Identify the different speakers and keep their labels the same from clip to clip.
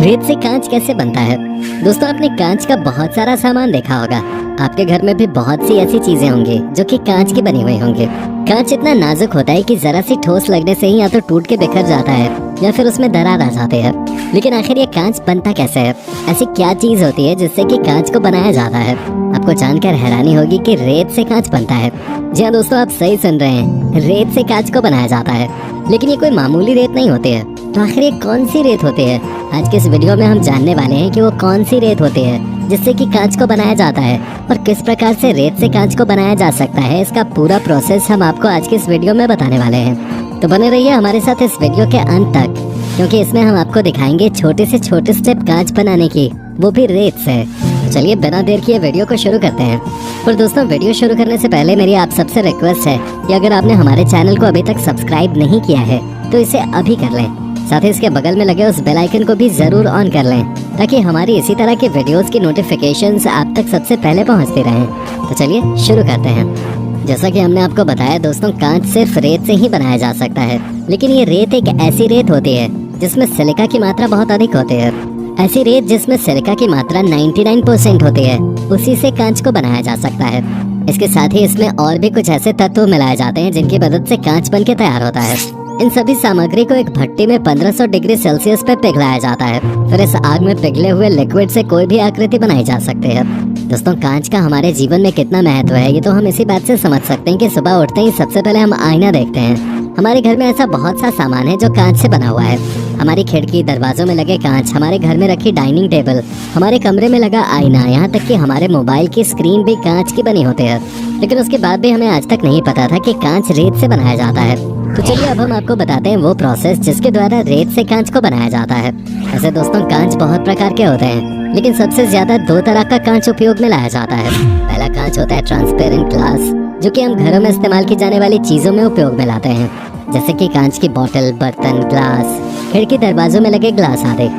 Speaker 1: रेत से कांच कैसे बनता है? दोस्तों, आपने कांच का बहुत सारा सामान देखा होगा। आपके घर में भी बहुत सी ऐसी चीजें होंगी जो कि कांच की बनी हुई होंगी। कांच इतना नाजुक होता है कि जरा सी ठोस लगने से ही या तो टूट के बिखर जाता है या फिर उसमें दरार आ जाती है। लेकिन आखिर ये कांच बनता कैसे है? ऐसी क्या चीज होती है जिससे कि कांच को बनाया जाता है? आपको जानकर हैरानी होगी कि रेत से कांच बनता है। जी हाँ दोस्तों, आप सही सुन रहे हैं, रेत से कांच को बनाया जाता है। लेकिन ये कोई मामूली रेत नहीं होती है। तो आखिर ये कौन सी रेत होती है? आज के इस वीडियो में हम जानने वाले हैं कि वो कौन सी रेत होती है जिससे कि कांच को बनाया जाता है और किस प्रकार से रेत से कांच को बनाया जा सकता है। इसका पूरा प्रोसेस हम आपको आज के इस वीडियो में बताने वाले हैं। तो बने रहिए हमारे साथ इस वीडियो के अंत तक, क्योंकि इसमें हम आपको दिखाएंगे छोटे से छोटे स्टेप कांच बनाने की, वो भी रेत से। चलिए बिना देर किए वीडियो को शुरू करते हैं। पर दोस्तों, वीडियो शुरू करने से पहले मेरी आप सबसे रिक्वेस्ट है कि अगर आपने हमारे चैनल को अभी तक सब्सक्राइब नहीं किया है तो इसे अभी कर लें। साथ ही इसके बगल में लगे उस बेल आइकन को भी जरूर ऑन कर लें, ताकि हमारी इसी तरह के वीडियोस की नोटिफिकेशंस आप तक सबसे पहले पहुंचती रहें। तो चलिए शुरू करते हैं। जैसा कि हमने आपको बताया दोस्तों, कांच सिर्फ रेत से ही बनाया जा सकता है। लेकिन ये रेत एक ऐसी रेत होती है जिसमें सिलिका की मात्रा बहुत अधिक होती है। ऐसी रेत जिसमें सिलिका की मात्रा 99% होती है, उसी से कांच को बनाया जा सकता है। इसके साथ ही इसमें और भी कुछ ऐसे तत्व मिलाए जाते हैं जिनकी मदद से कांच बन के तैयार होता है। इन सभी सामग्री को एक भट्टी में 1500 डिग्री सेल्सियस पे पिघलाया जाता है। फिर इस आग में पिघले हुए लिक्विड से कोई भी आकृति बनाई जा सकती है। दोस्तों, कांच का हमारे जीवन में कितना महत्व है ये तो हम इसी बात से समझ सकते हैं कि सुबह उठते ही सबसे पहले हम आईना देखते हैं। हमारे घर में ऐसा बहुत सा सामान है जो कांच से बना हुआ है। हमारी खिड़की, दरवाजों में लगे कांच, हमारे घर में रखी डाइनिंग टेबल, हमारे कमरे में लगा आईना, यहाँ तक कि हमारे मोबाइल की स्क्रीन भी कांच की बनी होती है। लेकिन उसके बाद भी हमें आज तक नहीं पता था कि कांच रेत से बनाया जाता है। तो चलिए अब हम आपको बताते हैं वो प्रोसेस जिसके द्वारा रेत से कांच को बनाया जाता है। ऐसे दोस्तों, कांच बहुत प्रकार के होते हैं, लेकिन सबसे ज्यादा दो तरह का कांच उपयोग में लाया जाता है। पहला कांच होता है ट्रांसपेरेंट ग्लास, जो कि हम घरों में इस्तेमाल की जाने वाली चीजों में उपयोग में लाते हैं, जैसे कि कांच की बोतल, बर्तन, ग्लास, खिड़की, दरवाजों में लगे ग्लास आदि।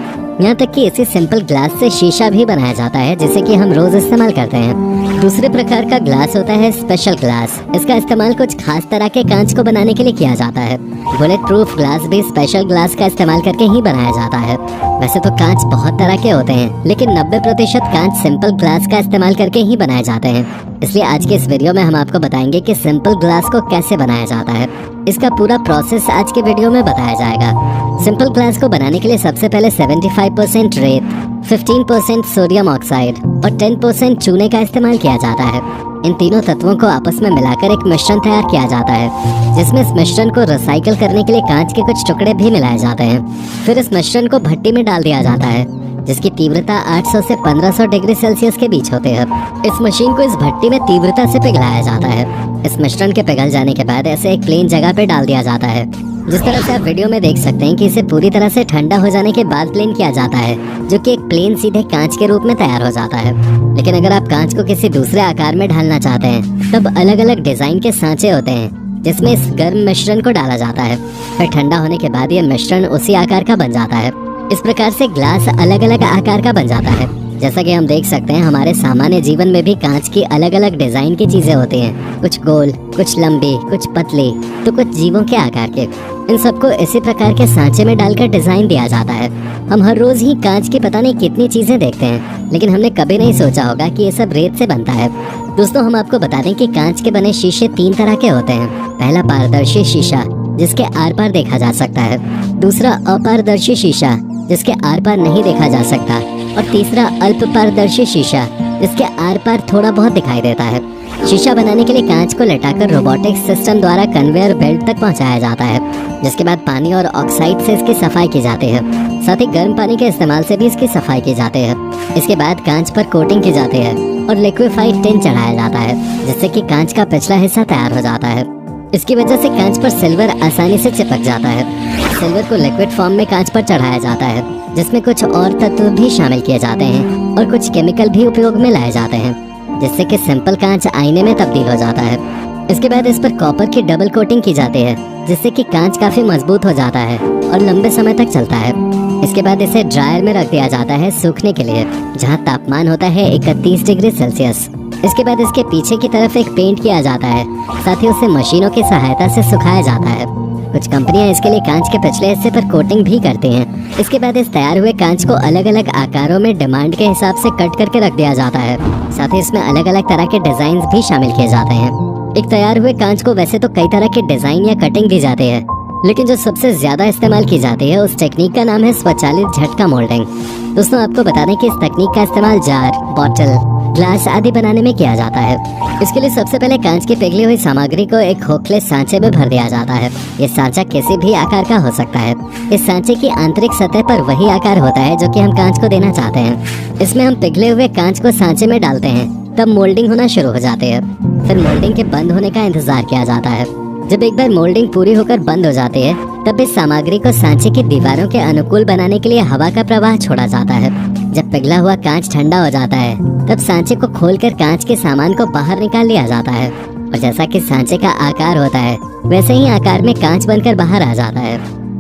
Speaker 1: यहाँ तक कि इसी सिंपल ग्लास से शीशा भी बनाया जाता है, जिसे कि हम रोज इस्तेमाल करते हैं। दूसरे प्रकार का ग्लास होता है स्पेशल ग्लास। इसका इस्तेमाल कुछ खास तरह के कांच को बनाने के लिए किया जाता है। बुलेट प्रूफ ग्लास भी स्पेशल ग्लास का इस्तेमाल करके ही बनाया जाता है। वैसे तो कांच बहुत तरह के होते हैं, लेकिन 90% कांच सिंपल ग्लास का इस्तेमाल करके ही बनाए जाते हैं। इसलिए आज के इस वीडियो में हम आपको बताएंगे कि सिंपल ग्लास को कैसे बनाया जाता है। इसका पूरा प्रोसेस आज के वीडियो में बताया जाएगा। सिंपल ग्लास को बनाने के लिए सबसे पहले 75% रेत, 15% सोडियम ऑक्साइड और 10% चूने का इस्तेमाल किया जाता है। इन तीनों तत्वों को आपस में मिलाकर एक मिश्रण तैयार किया जाता है, जिसमें इस मिश्रण को रिसाइकल करने के लिए कांच के कुछ टुकड़े भी मिलाए जाते हैं। फिर इस मिश्रण को भट्टी में डाल दिया जाता है, जिसकी तीव्रता 800 से 1500 डिग्री सेल्सियस के बीच होती है। इस मशीन को इस भट्टी में तीव्रता से पिघलाया जाता है। इस मिश्रण के पिघल जाने के बाद ऐसे एक प्लेन जगह पे डाल दिया जाता है। जिस तरह से आप वीडियो में देख सकते हैं कि इसे पूरी तरह से ठंडा हो जाने के बाद प्लेन किया जाता है, जो कि एक प्लेन सीधे कांच के रूप में तैयार हो जाता है। लेकिन अगर आप कांच को किसी दूसरे आकार में ढालना चाहते हैं, तब अलग अलग डिजाइन के सांचे होते हैं जिसमें इस गर्म मिश्रण को डाला जाता है। फिर ठंडा होने के बाद ये मिश्रण उसी आकार का बन जाता है। इस प्रकार से ग्लास अलग अलग आकार का बन जाता है। जैसा कि हम देख सकते हैं, हमारे सामान्य जीवन में भी कांच की अलग अलग डिजाइन की चीजें होती हैं। कुछ गोल, कुछ लंबी, कुछ पतली, तो कुछ जीवों के आकार के। इन सबको इसी प्रकार के सांचे में डालकर डिजाइन दिया जाता है। हम हर रोज ही कांच की पता नहीं कितनी चीजें देखते हैं, लेकिन हमने कभी नहीं सोचा होगा कि ये सब रेत से बनता है। दोस्तों, हम आपको बता दें कि कांच के बने शीशे 3 तरह के होते हैं। पहला पारदर्शी शीशा, जिसके आर पार देखा जा सकता है। दूसरा अपारदर्शी शीशा, जिसके आर पार नहीं देखा जा सकता। और तीसरा अल्प पारदर्शी शीशा, जिसके आर पार थोड़ा बहुत दिखाई देता है। शीशा बनाने के लिए कांच को लटाकर रोबोटिक सिस्टम द्वारा कन्वेयर बेल्ट तक पहुंचाया जाता है, जिसके बाद पानी और ऑक्साइड से इसकी सफाई की जाती है। साथ ही गर्म पानी के इस्तेमाल से भी इसकी सफाई की जाती है। इसके बाद कांच पर कोटिंग की जाती है और लिक्विफाइड टिन चढ़ाया जाता है, जिससे कि कांच का पिछला हिस्सा तैयार हो जाता है। इसकी वजह से कांच पर सिल्वर आसानी से चिपक जाता है। सिल्वर को लिक्विड फॉर्म में कांच पर चढ़ाया जाता है, जिसमें कुछ और तत्व भी शामिल किए जाते हैं और कुछ केमिकल भी उपयोग में लाए जाते हैं, जिससे कि सिंपल कांच आईने में तब्दील हो जाता है। इसके बाद इस पर कॉपर की डबल कोटिंग की जाती है, जिससे कि कांच काफी मजबूत हो जाता है और लंबे समय तक चलता है। इसके बाद इसे ड्रायर में रख दिया जाता है सूखने के लिए, जहाँ तापमान होता है 31 डिग्री सेल्सियस। इसके बाद इसके पीछे की तरफ एक पेंट किया जाता है, साथ ही उसे मशीनों की सहायता से सुखाया जाता है। कुछ कंपनियां इसके लिए कांच के पिछले हिस्से पर कोटिंग भी करती हैं। इसके बाद इस तैयार हुए कांच को अलग अलग आकारों में डिमांड के हिसाब से कट करके रख दिया जाता है। साथ ही इसमें अलग अलग तरह के डिजाइन भी शामिल किए जाते हैं। एक तैयार हुए कांच को वैसे तो कई तरह के डिजाइन या कटिंग दी जाती है, लेकिन जो सबसे ज्यादा इस्तेमाल की जाती है उस टेक्निक का नाम है स्वचालित झटका मोल्डिंग। दोस्तों आपको बता दें कि इस तकनीक का इस्तेमाल जार, बॉटल, ग्लास आदि बनाने में किया जाता है। इसके लिए सबसे पहले कांच की पिघली हुई सामग्री को एक खोखले सांचे में भर दिया जाता है। ये सांचा किसी भी आकार का हो सकता है। इस सांचे की आंतरिक सतह पर वही आकार होता है जो कि हम कांच को देना चाहते हैं। इसमें हम पिघले हुए कांच को सांचे में डालते हैं, तब मोल्डिंग होना शुरू हो जाती है। फिर मोल्डिंग के बंद होने का इंतजार किया जाता है। जब एक बार मोल्डिंग पूरी होकर बंद हो जाती है, तब इस सामग्री को सांचे की दीवारों के अनुकूल बनाने के लिए हवा का प्रवाह छोड़ा जाता है। जब पिघला हुआ कांच ठंडा हो जाता है, तब सांचे को खोलकर कांच के सामान को बाहर निकाल लिया जाता है। और जैसा कि सांचे का आकार होता है, वैसे ही आकार में कांच बनकर बाहर आ जाता है।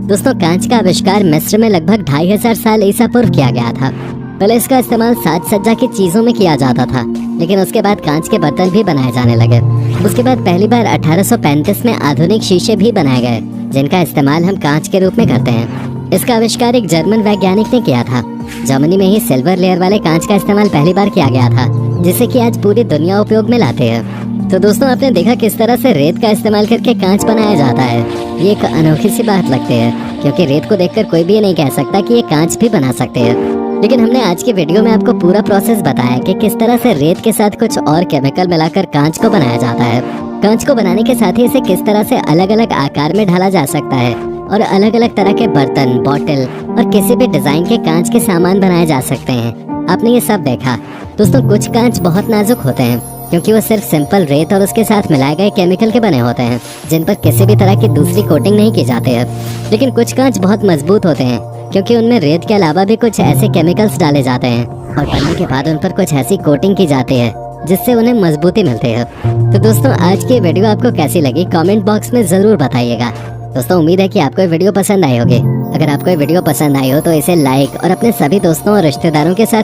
Speaker 1: दोस्तों कांच का आविष्कार मिस्र में लगभग 2500 साल ईसा पूर्व किया गया था। पहले इसका इस्तेमाल साज सज्जा की चीजों में किया जाता था, लेकिन उसके बाद कांच के बर्तन भी बनाए जाने लगे। उसके बाद पहली बार 1835 में आधुनिक शीशे भी बनाए गए, जिनका इस्तेमाल हम कांच के रूप में करते हैं। इसका आविष्कार एक जर्मन वैज्ञानिक ने किया था। जर्मनी में ही सिल्वर लेयर वाले कांच का इस्तेमाल पहली बार किया गया था, जिसे कि आज पूरी दुनिया उपयोग में लाते हैं। तो दोस्तों आपने देखा किस तरह से रेत का इस्तेमाल करके कांच बनाया जाता है। ये एक अनोखी सी बात लगती है, क्योंकि रेत को देखकर कोई भी ये नहीं कह सकता कि ये कांच भी बना सकते हैं। लेकिन हमने आज के वीडियो में आपको पूरा प्रोसेस बताया कि किस तरह से रेत के साथ कुछ और केमिकल मिलाकर कांच को बनाया जाता है। कांच को बनाने के साथ ही इसे किस तरह से अलग अलग आकार में ढाला जा सकता है और अलग अलग तरह के बर्तन, बॉटल और किसी भी डिजाइन के कांच के सामान बनाए जा सकते हैं। आपने ये सब देखा। दोस्तों कुछ कांच बहुत नाजुक होते हैं, क्योंकि वो सिर्फ सिंपल रेत और उसके साथ मिलाए गए केमिकल के बने होते हैं, जिन पर किसी भी तरह की दूसरी कोटिंग नहीं की जाती है। लेकिन कुछ कांच बहुत मजबूत होते हैं, क्योंकि उनमें रेत के अलावा भी कुछ ऐसे केमिकल्स डाले जाते हैं और बनने के बाद उन पर कुछ ऐसी कोटिंग की जाती है जिससे उन्हें मजबूती मिलती है। तो दोस्तों आज की वीडियो आपको कैसी लगी कमेंट बॉक्स में जरूर बताइएगा। दोस्तों उम्मीद है कि आपको ये वीडियो पसंद आई होगी। अगर आपको ये वीडियो पसंद आई हो तो इसे लाइक और अपने सभी दोस्तों और रिश्तेदारों के साथ